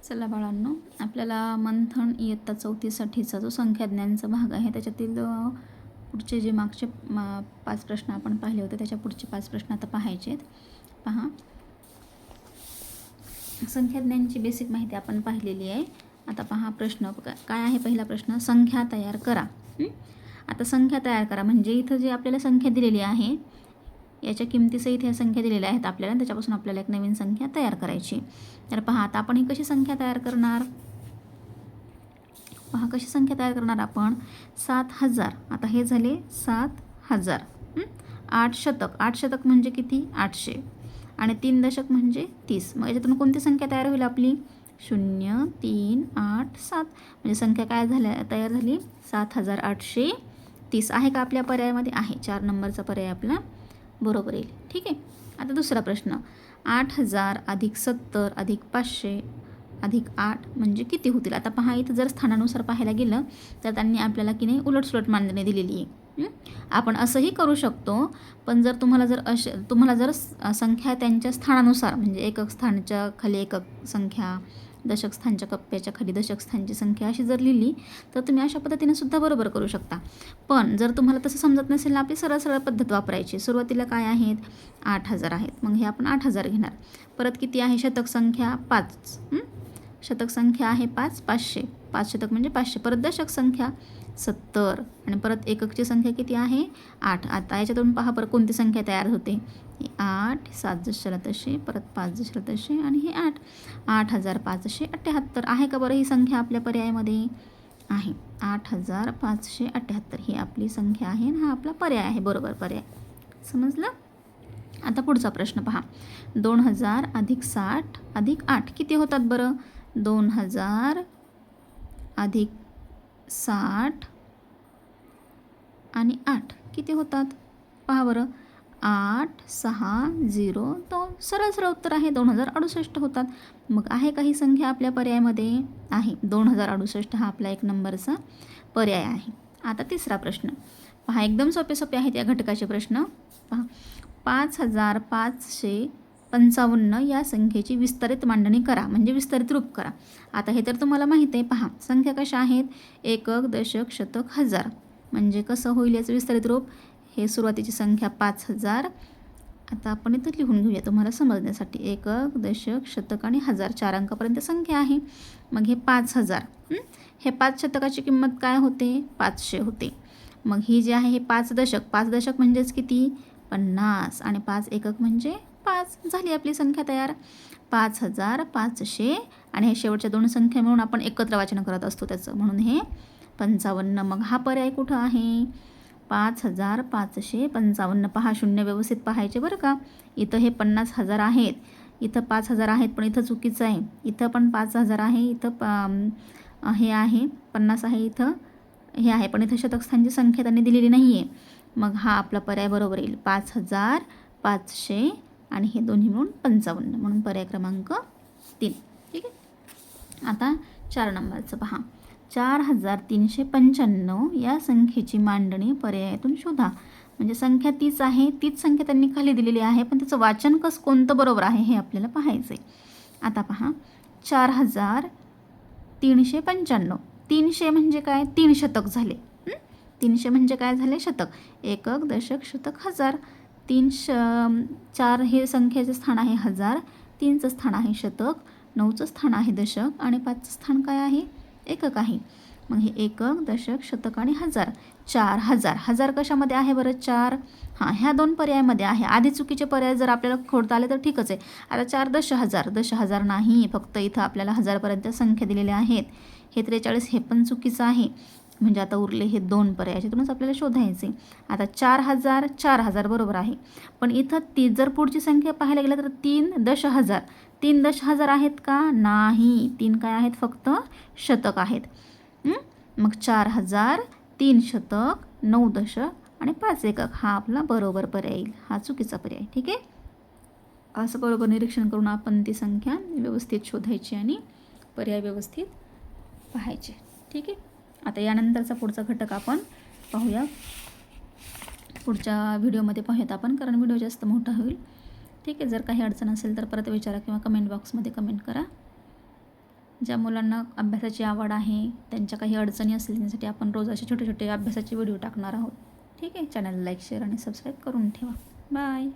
चला बाळांनो, आपल्याला मंथन इयत्ता 4साठीचा जो संख्याज्ञानचा भाग आहे त्याच्यातील पुढचे जे मागचे 5 प्रश्न आपण पाहिले होते त्याच्या पुढचे 5 प्रश्न आता पाहायचे आहेत. पहा, संख्याज्ञानची बेसिक माहिती आपण पाहिलेली आहे. आता पहा प्रश्न काय आहे. पहिला प्रश्न, संख्या तयार करा. आता संख्या तयार करा म्हणजे इथं जे आपल्याला संख्या दिलेली आहे याच्या किमतीसहित ह्या संख्या दिलेल्या आहेत आपल्याला, त्याच्यापासून आपल्याला एक नवीन संख्या तयार करायची. तर पहा, आता आपण ही कशी संख्या तयार करणार. पहा कशी संख्या तयार करणार आपण. 7000. आता हे झाले 7000. 8 शतक. 8 शतक म्हणजे किती, 800. आणि 3 दशक म्हणजे 30. मग याच्यातून कोणती संख्या तयार होईल आपली, 0 3 8 7. म्हणजे संख्या काय झाल्या तयार झाली, 7830. आहे का आपल्या पर्यायामध्ये, आहे. 4 नंबरचा पर्याय आपला बरोबर येईल. ठीक आहे. आता दुसरा प्रश्न, 8000 अधिक 70 अधिक 500 अधिक 8 म्हणजे किती होतील. आता पहा, इथं जर स्थानानुसार पाहायला गेलं तर त्यांनी आपल्याला की नाही उलटसुलट मांडणी दिलेली आहे. आपण असंही करू शकतो, पण जर तुम्हाला जर संख्या त्यांच्या स्थानानुसार म्हणजे एकक स्थानाच्या खाली एकक संख्या, दशक स्थानच्या कप्प्याच्या खाली दशक स्थानची संख्या अशी जर लिहिली तर तुम्ही अशा पद्धतीने सुद्धा बरोबर करू शकता. पण जर तुम्हाला तसं समजत नसेल ना, आपली सरळ सरळ पद्धत वापरायची. सुरुवातीला काय आहेत, 8000 आहेत. मग हे आपण 8000 घेणार. परत किती आहे, शतक संख्या 5. शतक संख्या आहे 5, 500. 5 शतक म्हणजे 500. परत दशक संख्या 70 आणि परत एककची संख्या किती आहे, 8. आता याच्यातून पहा परत कोणती संख्या तयार होते, 8. 7 जशाला तसे, परत 5 जशाला तसे आणि हे 8. 8578. आहे का बरं ही संख्या आपल्या पर्यायामध्ये, आहे. 8578 ही आपली संख्या आहे आणि हा आपला पर्याय आहे, बरोबर पर्याय. समजलं. आता पुढचा प्रश्न पहा, 2000 अधिक 60 अधिक 8 किती होतात बरं. 2000 अधिक 60 आणि 8 किती होतात, पहा बरं. 8 6 0 2. सरळ सरळ उत्तर आहे, 2068 होतात. मग आहे काही संख्या आपल्या पर्यायामध्ये, आहे. 2068 हा आपला 1 नंबरचा पर्याय आहे. आता तिसरा प्रश्न पहा, एकदम सोपे सोपे आहेत या घटकाचे प्रश्न. पहा, 5555 या संख्येची विस्तारित मांडणी करा म्हणजे विस्तारित रूप करा. आता हे तर तुम्हाला माहीत आहे. पहा, संख्या कशा आहेत, एकक दशक शतक हजार. म्हणजे कसं होईल याचं विस्तारित रूप, हे सुरुवातीची संख्या 5000. आता आपण इथं लिहून घेऊया तुम्हाला समजण्यासाठी. एकक दशक शतक आणि हजार 4 अंकापर्यंत संख्या आहे. मग हे 5000. हे 5 शतकाची किंमत काय होते, 500 होते. मग ही जी आहे हे 5 दशक. 5 दशक म्हणजेच किती, 50. आणि 5 एकक म्हणजे 5. झाली आपली संख्या तयार, 5500. आणि हे शेवटच्या 2 संख्या मिळून आपण एकत्र वाचन करत असतो त्याचं, म्हणून हे 55. मग हा पर्याय कुठं आहे, 5555. पहा, शून्य व्यवस्थित पाहायचे बरं का. इथं हे 50,000 आहेत, इथं 5000 आहेत, पण इथं चुकीचं आहे. इथं पण 5000 आहे, इथं हे आहे 50 आहे, इथं हे आहे, पण इथं शतकस्थानची संख्या त्यांनी दिलेली नाही आहे. मग हा आपला पर्याय बरोबर येईल, 5500 आणि हे दोन्ही मिळून 55, म्हणून पर्याय क्रमांक 3. ठीक आहे. आता 4 नंबरचं पहा, 4395 या संख्येची मांडणी पर्यायातून शोधा. म्हणजे संख्या तीच आहे, तीच संख्या त्यांनी खाली दिलेली आहे, पण त्याचं वाचन कोणतं बरोबर आहे हे आपल्याला पाहायचं आहे. आता पहा, 4395. 300 म्हणजे काय, 3 शतक झाले. 300 म्हणजे काय झाले, शतक. एकक दशक शतक हजार. 4 हे संख्येचं स्थान आहे हजार, 3चं स्थान आहे शतक, 9चं स्थान आहे दशक आणि 5चं स्थान काय आहे, एकक आहे. मग हे एकक दशक शतक आणि हजार. 4000. हजार कशामध्ये आहे बरं, 4. ह्या 2 पर्यायामध्ये आहे. आधी चुकीचे पर्याय जर आपल्याला खोडता आले तर ठीकच आहे. आता 4 दशहजार. दशहजार नाही, फक्त इथं आपल्याला हजारपर्यंत संख्या दिलेल्या आहेत. हे 43 हे पण चुकीचं आहे. म्हणजे आता उरले हे 2 पर्याय, याच्यातूनच आपल्याला शोधायचे. आता 4000 4000 बरोबर आहे, पण इथं जर पुढची संख्या पाहायला गेलं तर 3 दशहजार. 3 दशहजार आहेत का, नाही. 3 काय आहेत, फक्त शतक आहेत. मग 4000, 3 शतक, 9 दशक आणि 5 एकक हा आपला बरोबर पर्याय येईल. हा चुकीचा पर्याय. ठीक आहे. असं बरोबर निरीक्षण करून आपण ती संख्या व्यवस्थित शोधायची आणि पर्याय व्यवस्थित पाहायचे. ठीक आहे. आता यानंतरचा पुढचा घटक आपण पाहूया, पुढच्या व्हिडिओमध्ये पाहूयात आपण, कारण व्हिडिओ जास्त मोठा होईल. ठीक आहे. जर काही अडचण असेल तर परत विचारा किंवा कमेंट बॉक्समध्ये कमेंट करा. ज्या मुलांना अभ्यासाची आवड आहे, त्यांच्या काही अडचणी असतील त्यासाठी आपण रोज असे छोटे छोटे अभ्यासाचे व्हिडिओ टाकणार आहोत. ठीक आहे, चॅनल लाईक शेअर आणि सबस्क्राईब करून ठेवा. बाय.